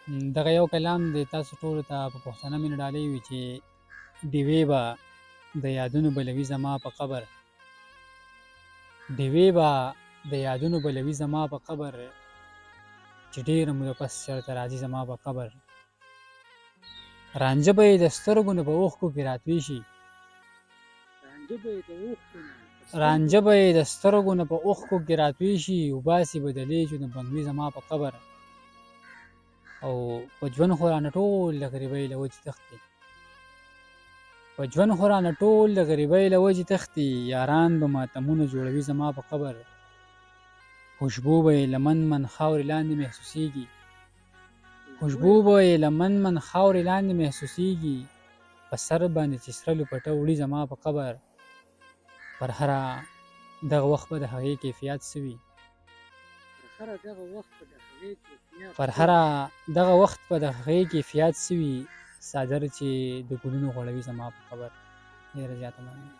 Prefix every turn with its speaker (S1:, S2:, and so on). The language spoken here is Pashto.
S1: دغه یو کلام دی تاسو ټولو ته په پښتنه مینه ډالۍ وي چې ډیوې به د یادونو بلوي زما په قبر، ډیوې به د یادونو بلوي زما په قبر، چې ډېره موده پس چېرته راځي زما په قبر. رانجه به یې د سترګو نه په اوښکو کې راتوی شي، رانجه به یې د سترګو نه په اوښکو کې راتوی شي، وباسي به د لیجو نه بنګړي زما په قبر. او په ژوند خو رانه ټول د غریبۍ له وجې تښتي، په ژوند خو رانه ټول د غریبۍ له وجې تښتي، یاران به ماتمونه جوړوي زما په قبر. خوشبو به یې لمن من خاورې لاندې محسوسیږي، خوشبو به یې لمن من خاورې لاندې محسوسیږي، په سر باندې چې سره لوپټه وړي زما په قبر. پر هره دغه وخت به د هغې کیفیت څه وي، پر هره دغه وخت به د هغې کیفیت څه وي، څادر چې د ګلونو غوړوي زما په قبر. ډېره زیاته مننه.